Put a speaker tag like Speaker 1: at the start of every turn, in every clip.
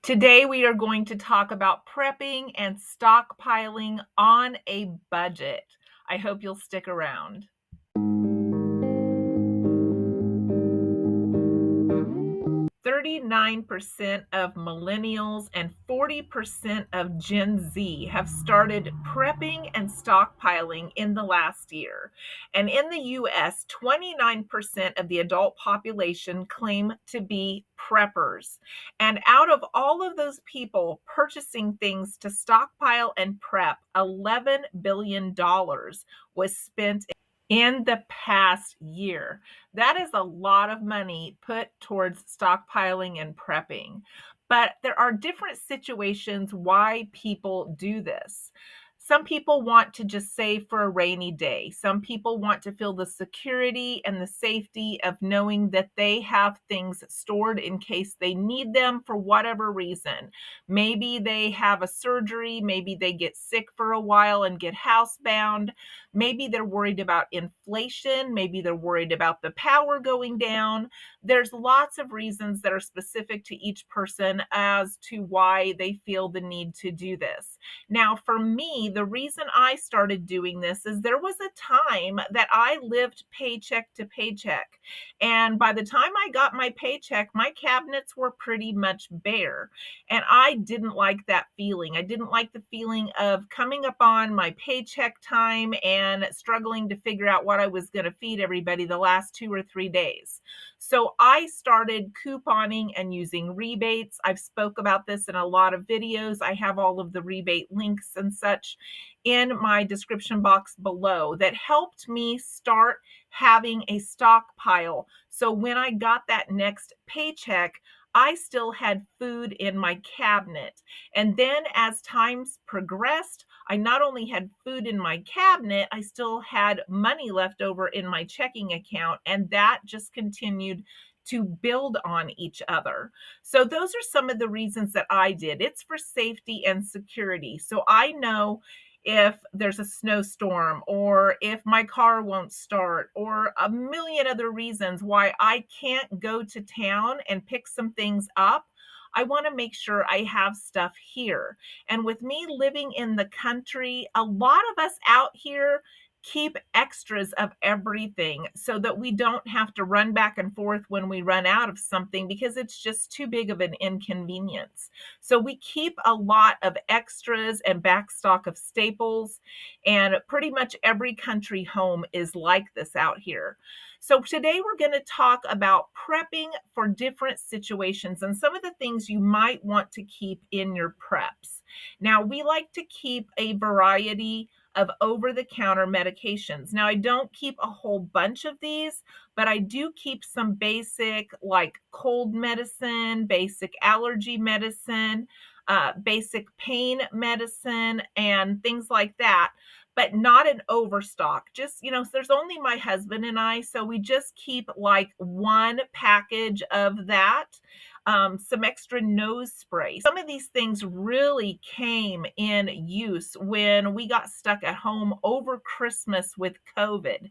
Speaker 1: Today, we are going to talk about prepping and stockpiling on a budget. I hope you'll stick around. 39% of millennials and 40% of Gen Z have started prepping and stockpiling in the last year. And in the US, 29% of the adult population claim to be preppers. And out of all of those people purchasing things to stockpile and prep, $11 billion was spent in the past year. That is a lot of money put towards stockpiling and prepping. But there are different situations why people do this. Some people want to just save for a rainy day. Some people want to feel the security and the safety of knowing that they have things stored in case they need them for whatever reason. Maybe they have a surgery, maybe they get sick for a while and get housebound. Maybe they're worried about inflation. Maybe they're worried about the power going down. There's lots of reasons that are specific to each person as to why they feel the need to do this. Now, for me, the reason I started doing this is there was a time that I lived paycheck to paycheck. And by the time I got my paycheck, my cabinets were pretty much bare. And I didn't like that feeling. I didn't like the feeling of coming up on my paycheck time and struggling to figure out what I was going to feed everybody the last 2 or 3 days. So I started couponing and using rebates. I've spoke about this in a lot of videos. I have all of the rebate links and such in my description box below that helped me start having a stockpile. So when I got that next paycheck, I still had food in my cabinet. And then as times progressed, I not only had food in my cabinet, I still had money left over in my checking account. And that just continued to build on each other. So those are some of the reasons that I did. It's for safety and security. So I know if there's a snowstorm or if my car won't start or a million other reasons why I can't go to town and pick some things up, I want to make sure I have stuff here. And with me living in the country, a lot of us out here keep extras of everything so that we don't have to run back and forth when we run out of something because it's just too big of an inconvenience. So we keep a lot of extras and backstock of staples, and pretty much every country home is like this out here. So today we're going to talk about prepping for different situations and some of the things you might want to keep in your preps. Now, we like to keep a variety of over-the-counter medications. Now, I don't keep a whole bunch of these, but I do keep some basic like cold medicine, basic allergy medicine, basic pain medicine, and things like that, but not an overstock. Just, there's only my husband and I, so we just keep like one package of that. Some extra nose spray. Some of these things really came in use when we got stuck at home over Christmas with COVID.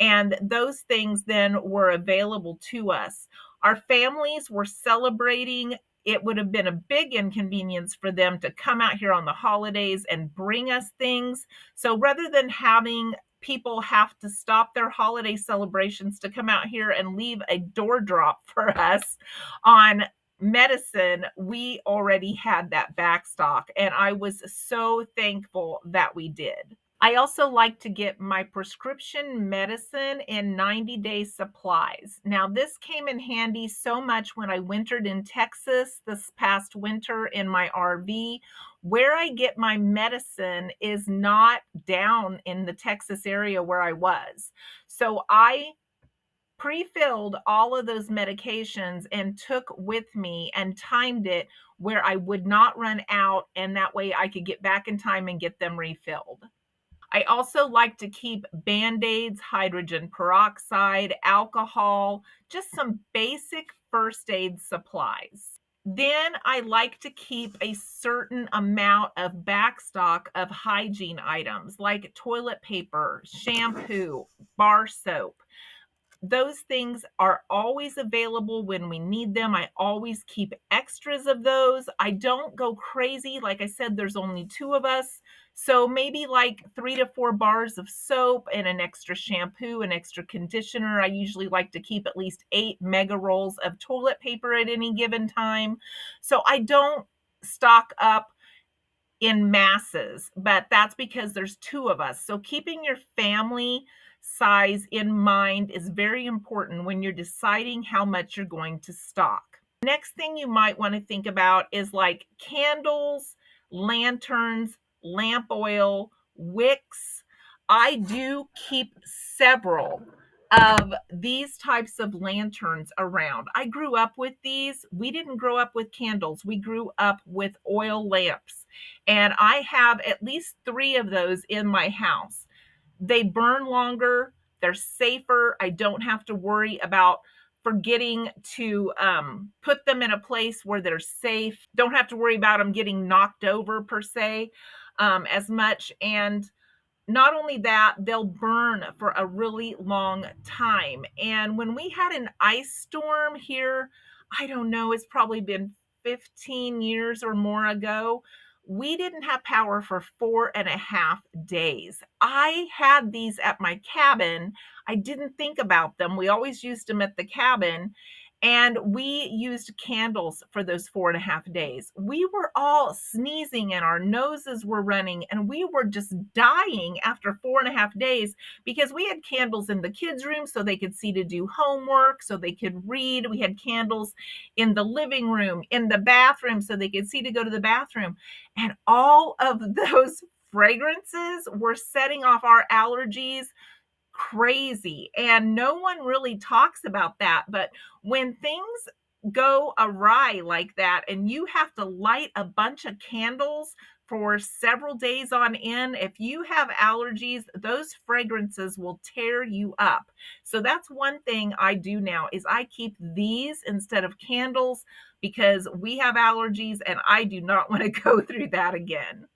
Speaker 1: And those things then were available to us. Our families were celebrating. It would have been a big inconvenience for them to come out here on the holidays and bring us things. So rather than having people have to stop their holiday celebrations to come out here and leave a door drop for us on medicine, we already had that backstock. And I was so thankful that we did. I also like to get my prescription medicine in 90-day supplies. Now, this came in handy so much when I wintered in Texas this past winter in my RV. Where I get my medicine is not down in the Texas area where I was. So I pre-filled all of those medications and took with me and timed it where I would not run out, and that way I could get back in time and get them refilled. I also like to keep Band-Aids, hydrogen peroxide, alcohol, just some basic first aid supplies. Then I like to keep a certain amount of backstock of hygiene items like toilet paper, shampoo, bar soap. Those things are always available when we need them. I always keep extras of those. I don't go crazy. Like I said, there's only two of us. So maybe like 3 to 4 bars of soap and an extra shampoo, an extra conditioner. I usually like to keep at least 8 mega rolls of toilet paper at any given time. So I don't stock up in masses, but that's because there's two of us. So keeping your family size in mind is very important when you're deciding how much you're going to stock. Next thing you might want to think about is like candles, lanterns, lamp oil, wicks. I do keep several of these types of lanterns around. I grew up with these. We didn't grow up with candles. We grew up with oil lamps. And I have at least 3 of those in my house. They burn longer, they're safer. I don't have to worry about forgetting to put them in a place where they're safe. Don't have to worry about them getting knocked over per se as much. And not only that, they'll burn for a really long time. And when we had an ice storm here, I don't know, it's probably been 15 years or more ago. We didn't have power for 4.5 days. I had these at my cabin. I didn't think about them. We always used them at the cabin. And we used candles for those 4.5 days. We were all sneezing and our noses were running, and we were just dying after 4.5 days because we had candles in the kids' room so they could see to do homework, so they could read. We had candles in the living room, in the bathroom, so they could see to go to the bathroom. And all of those fragrances were setting off our allergies crazy. And no one really talks about that. But when things go awry like that, and you have to light a bunch of candles for several days on end, if you have allergies, those fragrances will tear you up. So that's one thing I do now is I keep these instead of candles because we have allergies and I do not want to go through that again.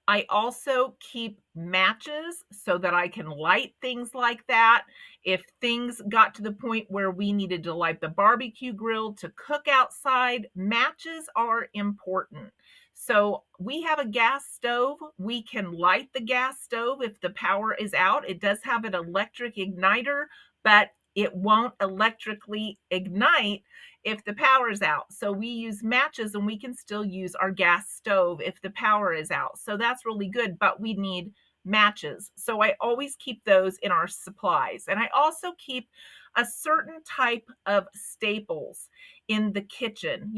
Speaker 1: I also keep matches so that I can light things like that. If things got to the point where we needed to light the barbecue grill to cook outside, matches are important. So we have a gas stove. We can light the gas stove if the power is out. It does have an electric igniter, but it won't electrically ignite if the power is out. So we use matches and we can still use our gas stove if the power is out. So that's really good, but we need matches. So I always keep those in our supplies. And I also keep a certain type of staples in the kitchen,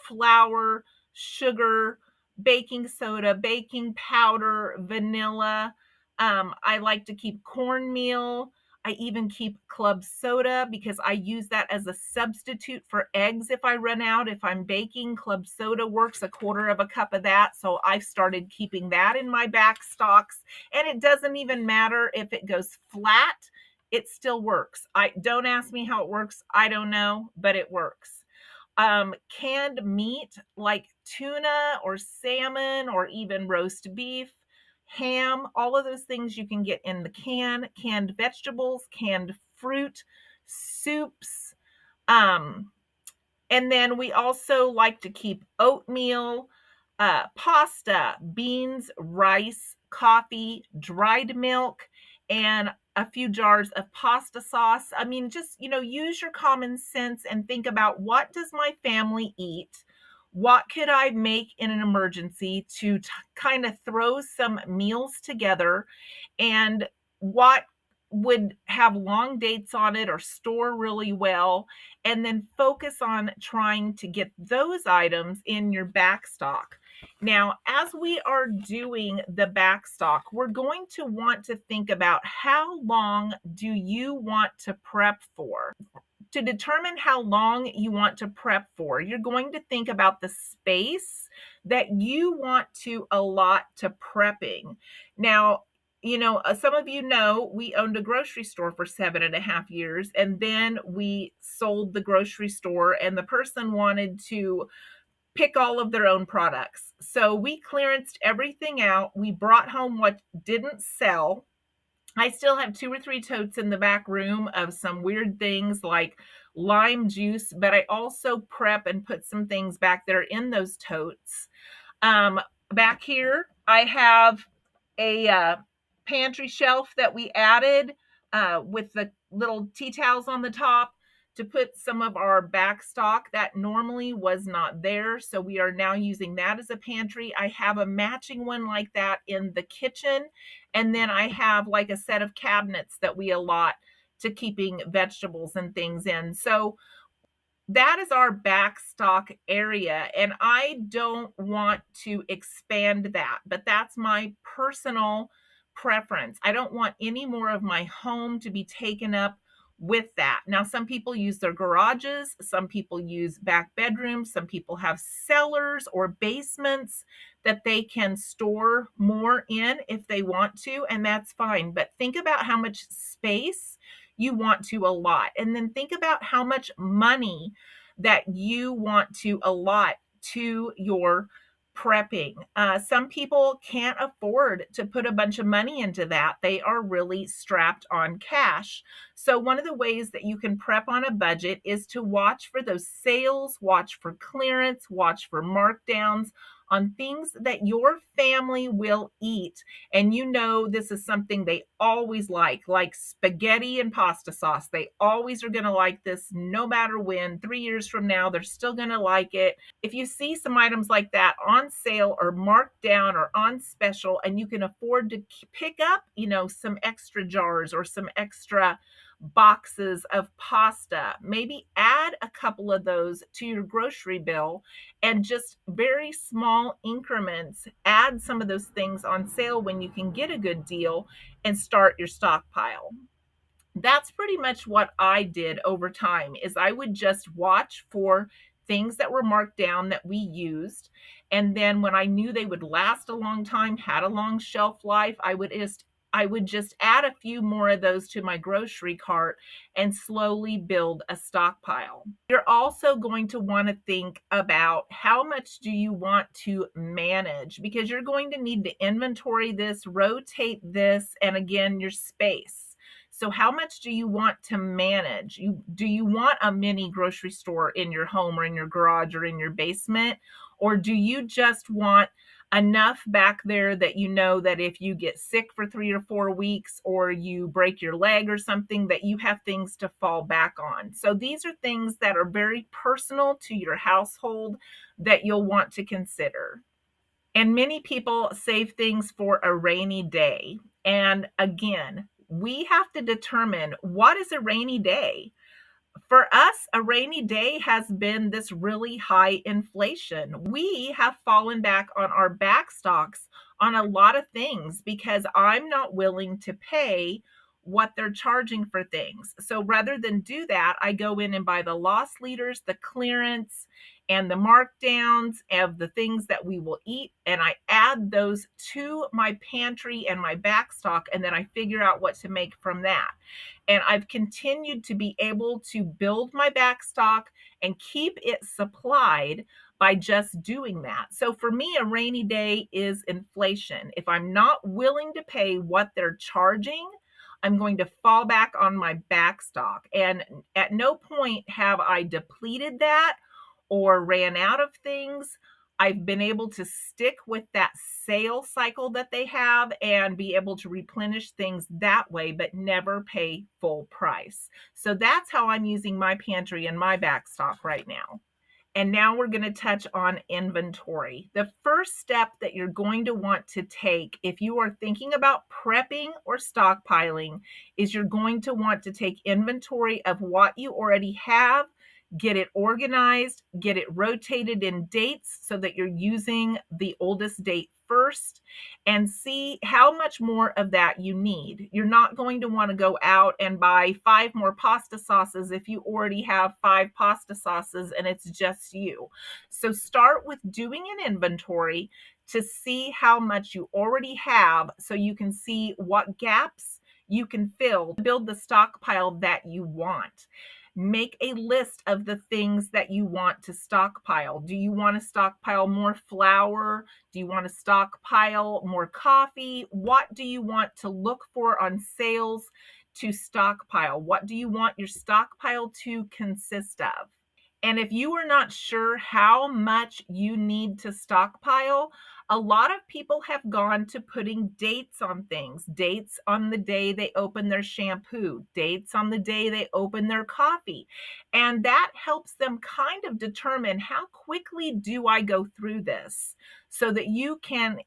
Speaker 1: flour, sugar, baking soda, baking powder, vanilla. I like to keep cornmeal. I even keep club soda because I use that as a substitute for eggs if I run out. If I'm baking, club soda works, a quarter of a cup of that. So I've started keeping that in my back stocks. And it doesn't even matter if it goes flat, it still works. I don't ask me how it works. I don't know, but it works. Canned meat like tuna or salmon or even roast beef, ham, all of those things you can get in the can, canned vegetables, canned fruit, soups. Um, and then we also like to keep oatmeal, pasta, beans, rice, coffee, dried milk, and a few jars of pasta sauce. I mean, just, use your common sense and think about what does my family eat? What could I make in an emergency to kind of throw some meals together? And what would have long dates on it or store really well, and then focus on trying to get those items in your back stock. Now, as we are doing the back stock, we're going to want to think about how long do you want to prep for? To determine how long you want to prep for, you're going to think about the space that you want to allot to prepping. Now, some of you know we owned a grocery store for 7.5 years, and then we sold the grocery store, and the person wanted to pick all of their own products. So we clearanced everything out. We brought home what didn't sell, I still have 2 or 3 totes in the back room of some weird things like lime juice, but I also prep and put some things back that are in those totes. Back here, I have a pantry shelf that we added with the little tea towels on the top to put some of our back stock that normally was not there. So we are now using that as a pantry. I have a matching one like that in the kitchen. And then I have like a set of cabinets that we allot to keeping vegetables and things in. So that is our backstock area, and I don't want to expand that, but that's my personal preference. I don't want any more of my home to be taken up with that. Now, some people use their garages, some people use back bedrooms, some people have cellars or basements that they can store more in if they want to, and that's fine. But think about how much space you want to allot, and then think about how much money that you want to allot to your prepping. Some people can't afford to put a bunch of money into that. They are really strapped on cash. So, one of the ways that you can prep on a budget is to watch for those sales, watch for clearance, watch for markdowns on things that your family will eat. And you know, this is something they always like spaghetti and pasta sauce. They always are going to like this no matter when. 3 years from now, they're still going to like it. If you see some items like that on sale or marked down or on special, and you can afford to pick up, some extra jars or some extra boxes of pasta, maybe add a couple of those to your grocery bill, and just very small increments, add some of those things on sale when you can get a good deal and start your stockpile. That's pretty much what I did over time is I would just watch for things that were marked down that we used, and then when I knew they would last a long time, had a long shelf life, I would just add a few more of those to my grocery cart and slowly build a stockpile. You're also going to want to think about how much do you want to manage, because you're going to need to inventory this, rotate this, and again, your space. So how much do you want to manage? Do you want a mini grocery store in your home or in your garage or in your basement? Or do you just want enough back there that you know that if you get sick for 3 or 4 weeks or you break your leg or something, that you have things to fall back on? So these are things that are very personal to your household that you'll want to consider. And many people save things for a rainy day. And again, we have to determine what is a rainy day. For us, a rainy day has been this really high inflation. We have fallen back on our back stocks on a lot of things because I'm not willing to pay what they're charging for things. So rather than do that, I go in and buy the loss leaders, the clearance, and the markdowns of the things that we will eat. And I add those to my pantry and my back stock, and then I figure out what to make from that. And I've continued to be able to build my back stock and keep it supplied by just doing that. So for me, a rainy day is inflation. If I'm not willing to pay what they're charging, I'm going to fall back on my back stock. And at no point have I depleted that or ran out of things. I've been able to stick with that sale cycle that they have and be able to replenish things that way, but never pay full price. So that's how I'm using my pantry and my back stock right now. And now we're going to touch on inventory. The first step that you're going to want to take if you are thinking about prepping or stockpiling is you're going to want to take inventory of what you already have, get it organized, get it rotated in dates so that you're using the oldest date first, and see how much more of that you need. You're not going to want to go out and buy 5 more pasta sauces if you already have 5 pasta sauces and it's just you. So start with doing an inventory to see how much you already have so you can see what gaps you can fill to build the stockpile that you want. Make a list of the things that you want to stockpile. Do you want to stockpile more flour? Do you want to stockpile more coffee? What do you want to look for on sales to stockpile? What do you want your stockpile to consist of? And if you are not sure how much you need to stockpile, a lot of people have gone to putting dates on things, dates on the day they open their shampoo, dates on the day they open their coffee. And that helps them kind of determine how quickly do I go through this so that you can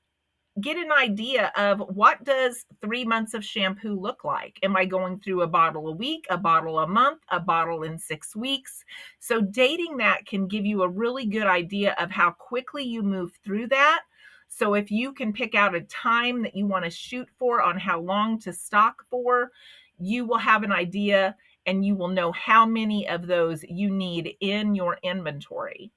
Speaker 1: get an idea of what does 3 months of shampoo look like. Am I going through a bottle a week, a bottle a month, a bottle in 6 weeks? So dating that can give you a really good idea of how quickly you move through that. So if you can pick out a time that you want to shoot for on how long to stock for, you will have an idea and you will know how many of those you need in your inventory.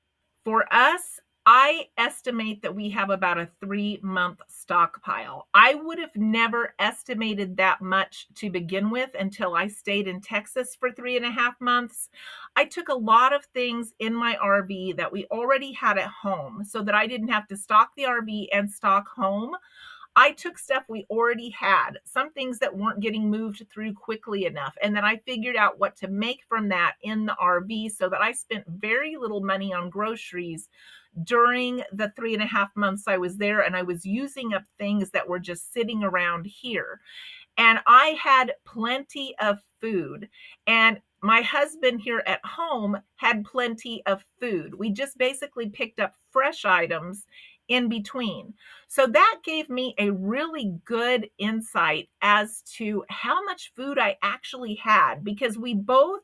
Speaker 1: For us, I estimate that we have about a 3 month stockpile. I would have never estimated that much to begin with until I stayed in Texas for 3.5 months. I took a lot of things in my RV that we already had at home so that I didn't have to stock the RV and stock home. I took stuff we already had, some things that weren't getting moved through quickly enough. And then I figured out what to make from that in the RV so that I spent very little money on groceries during the 3.5 months I was there. And I was using up things that were just sitting around here. And I had plenty of food. And my husband here at home had plenty of food. We just basically picked up fresh items in between. So that gave me a really good insight as to how much food I actually had because we both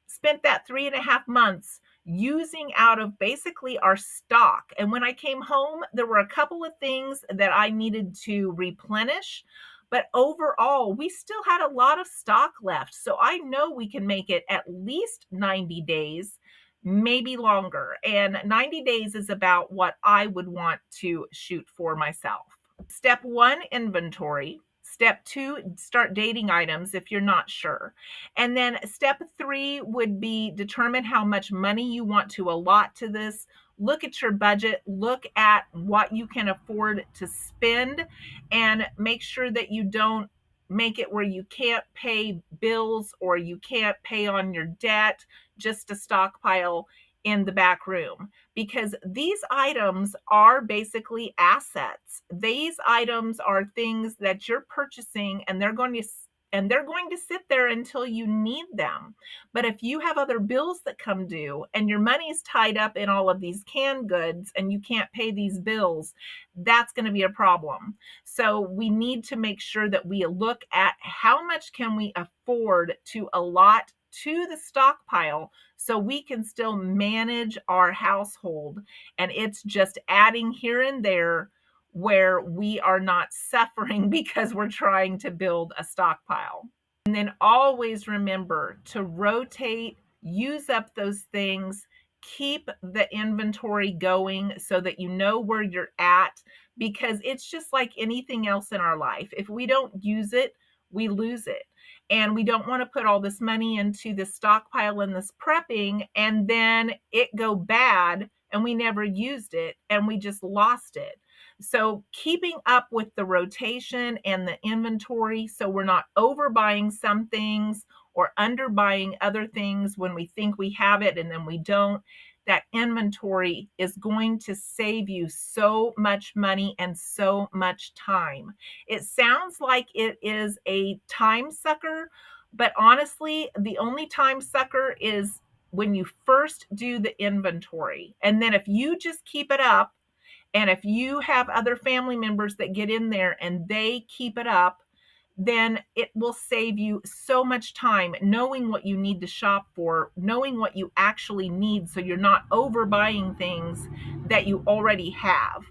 Speaker 1: spent that 3.5 months using out of basically our stock. And when I came home, there were a couple of things that I needed to replenish. But overall, we still had a lot of stock left. So I know we can make it at least 90 days, maybe longer. And 90 days is about what I would want to shoot for myself. Step one, inventory. Step two, start dating items if you're not sure. And then step three would be determine how much money you want to allot to this. Look at your budget, look at what you can afford to spend, and make sure that you don't make it where you can't pay bills or you can't pay on your debt just to stockpile in the back room because these items are basically assets. These items are things that you're purchasing and they're going to sit there until you need them. But if you have other bills that come due and your money's tied up in all of these canned goods and you can't pay these bills, that's going to be a problem. So we need to make sure that we look at how much can we afford to allot to the stockpile so we can still manage our household and it's just adding here and there where we are not suffering because we're trying to build a stockpile. And then always remember to rotate, use up those things, keep the inventory going so that you know where you're at because it's just like anything else in our life. If we don't use it, we lose it. And we don't want to put all this money into this stockpile and this prepping and then it go bad and we never used it and we just lost it. So keeping up with the rotation and the inventory so we're not overbuying some things or underbuying other things when we think we have it and then we don't. That inventory is going to save you so much money and so much time. It sounds like it is a time sucker, but honestly, the only time sucker is when you first do the inventory. And then if you just keep it up, and if you have other family members that get in there and they keep it up, then it will save you so much time knowing what you need to shop for, knowing what you actually need so you're not overbuying things that you already have.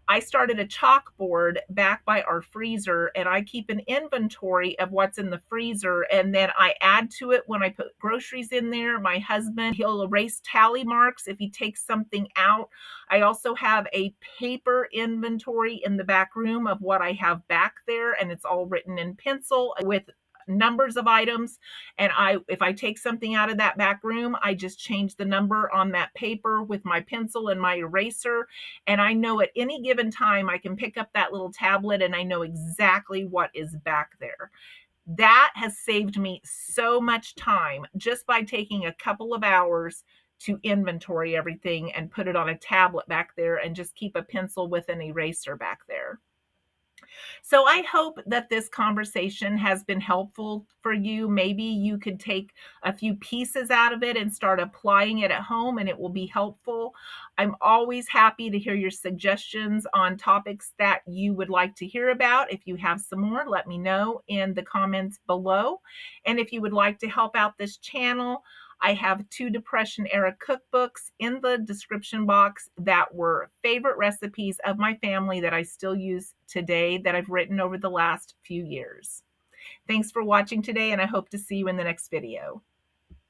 Speaker 1: I started a chalkboard back by our freezer and I keep an inventory of what's in the freezer and then I add to it when I put groceries in there. My husband, he'll erase tally marks if he takes something out. I also have a paper inventory in the back room of what I have back there and it's all written in pencil with numbers of items, and if I take something out of that back room, I just change the number on that paper with my pencil and my eraser, and I know at any given time I can pick up that little tablet and I know exactly what is back there. That has saved me so much time just by taking a couple of hours to inventory everything and put it on a tablet back there and just keep a pencil with an eraser back there. So I hope that this conversation has been helpful for you. Maybe you could take a few pieces out of it and start applying it at home, and it will be helpful. I'm always happy to hear your suggestions on topics that you would like to hear about. If you have some more, let me know in the comments below. And if you would like to help out this channel, I have 2 Depression era cookbooks in the description box that were favorite recipes of my family that I still use today, that I've written over the last few years. Thanks for watching today, and I hope to see you in the next video.